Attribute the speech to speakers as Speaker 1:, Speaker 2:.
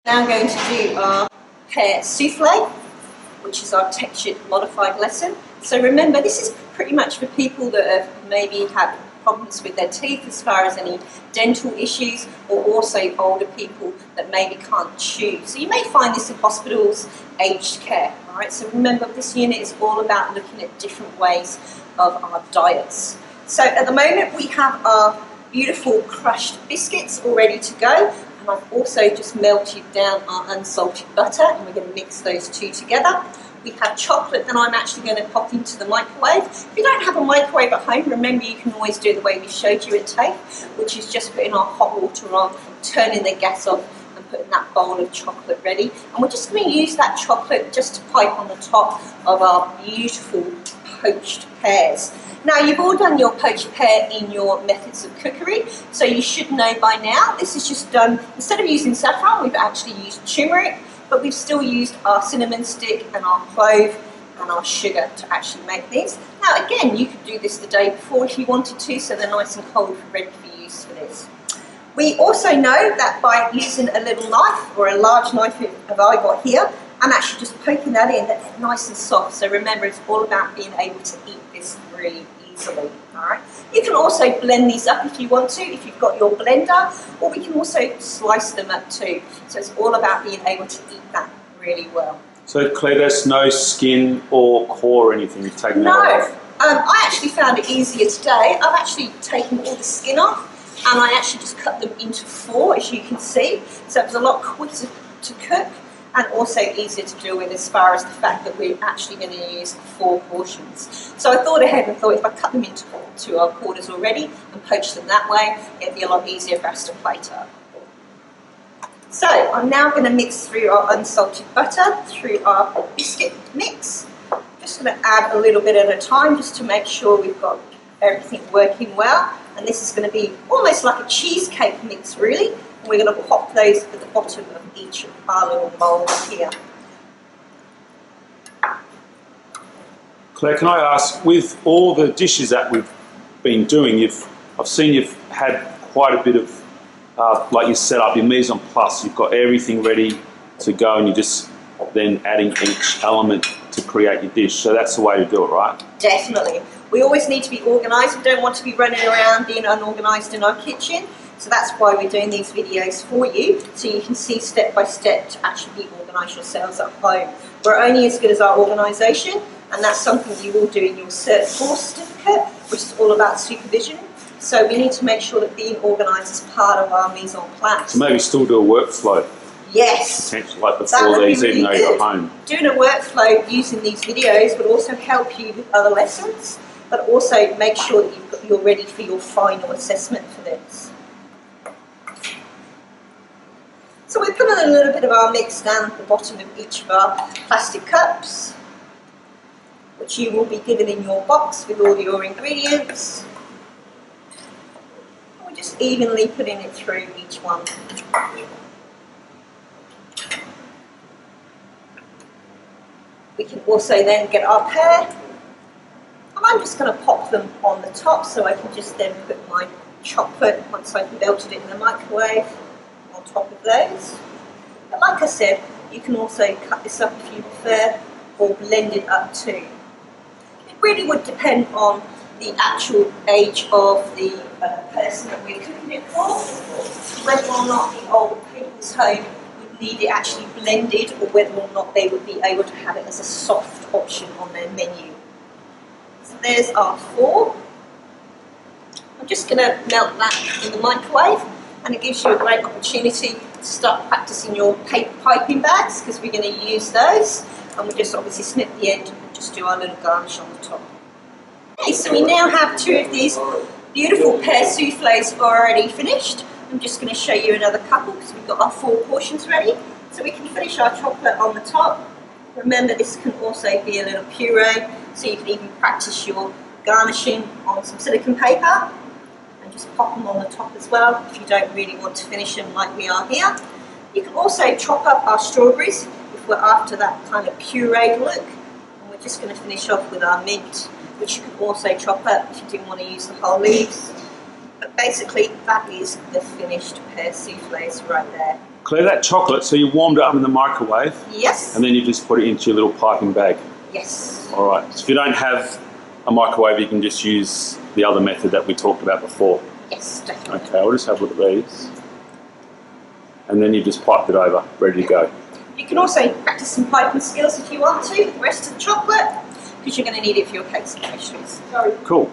Speaker 1: Now I'm going to do our Pear Souffle, which is our textured modified lesson. So remember, this is pretty much for people that have maybe had problems with their teeth as far as any dental issues, or also older people that maybe can't chew. So you may find this in hospitals, aged care. Alright, so remember, this unit is all about looking at different ways of our diets. So at the moment we have our beautiful crushed biscuits all ready to go. And I've also just melted down our unsalted butter, and we're going to mix those two together. We have chocolate that I'm actually going to pop into the microwave. If you don't have a microwave at home, remember you can always do it the way we showed you at TAFE, which is just putting our hot water on, turning the gas off, and putting that bowl of chocolate ready. And we're just going to use that chocolate just to pipe on the top of our beautiful poached pears. Now, you've all done your poached pear in your methods of cookery, so you should know by now this is just done, instead of using saffron, we've actually used turmeric, but we've still used our cinnamon stick and our clove and our sugar to actually make these. Now, again, you could do this the day before if you wanted to, so they're nice and cold and ready for use for this. We also know that by using a little knife, or a large knife that I got here, I'm actually just poking that in, that's nice and soft. So remember, it's all about being able to eat this really easily. Alright. You can also blend these up if you want to, if you've got your blender, or we can also slice them up too. So it's all about being able to eat that really well.
Speaker 2: So Claire, there's no skin or core or anything you've taken that off?
Speaker 1: I actually found it easier today. I've actually taken all the skin off, and I actually just cut them into 4, as you can see. So it was a lot quicker to cook, and also easier to deal with as far as the fact that we're actually going to use 4 portions. So I thought ahead and thought if I cut them into our quarters already and poach them that way, it'd be a lot easier for us to plate up. So I'm now going to mix through our unsalted butter through our biscuit mix. Just going to add a little bit at a time just to make sure we've got everything working well. And this is going to be almost like a cheesecake mix, really. And we're going to pop those at the bottom of each of our little bowls here.
Speaker 2: Claire, can I ask, with all the dishes that we've been doing, I've seen you've had quite a bit of, like you set up your mise en place, you've got everything ready to go and you're just then adding each element to create your dish. So that's the way to do it, right?
Speaker 1: Definitely. We always need to be organised. We don't want to be running around being unorganised in our kitchen. So that's why we're doing these videos for you, so you can see step by step to actually organise yourselves at home. We're only as good as our organisation, and that's something you will do in your Cert 4 certificate, which is all about supervision. So we need to make sure that being organised is part of our mise en place.
Speaker 2: So maybe still do a workflow.
Speaker 1: Yes.
Speaker 2: Potentially like before these, really even though you're at home.
Speaker 1: Doing a workflow using these videos would also help you with other lessons, but also make sure that you're ready for your final assessment for this. So we're putting a little bit of our mix down at the bottom of each of our plastic cups, which you will be given in your box with all your ingredients. And we're just evenly putting it through each one. We can also then get our pear, and I'm just going to pop them on the top so I can just then put my chocolate, once I've melted it in the microwave, on top of those. But like I said, you can also cut this up if you prefer, or blend it up too. It really would depend on the actual age of the person that we're cooking it for, whether or not the old people's home would need it actually blended, or whether or not they would be able to have it as a soft option on their menu. So there's our 4. I'm just going to melt that in the microwave, and it gives you a great opportunity to start practicing your paper piping bags, because we're going to use those, and we just obviously snip the end and just do our little garnish on the top. Okay, so we now have 2 of these beautiful pear souffles already finished. I'm just going to show you another couple because we've got our 4 portions ready. So we can finish our chocolate on the top. Remember, this can also be a little puree, so you can even practice your garnishing on some silicone paper. Just pop them on the top as well if you don't really want to finish them like we are here. You can also chop up our strawberries if we're after that kind of pureed look. And we're just going to finish off with our mint, which you can also chop up if you didn't want to use the whole leaves. But basically, that is the finished pear souffles right there.
Speaker 2: Claire, that chocolate, so you warmed it up in the microwave,
Speaker 1: Yes.
Speaker 2: and then you just put it into your little piping bag.
Speaker 1: Yes.
Speaker 2: All right. So if you don't have a microwave, you can just use the other method that we talked about before.
Speaker 1: Yes, definitely.
Speaker 2: Okay, I'll just have a look at these. And then you just pipe it over, ready to go.
Speaker 1: You can also practice some piping skills if you want to with the rest of the chocolate, because you're going to need it for your cakes and pastries.
Speaker 2: Cool.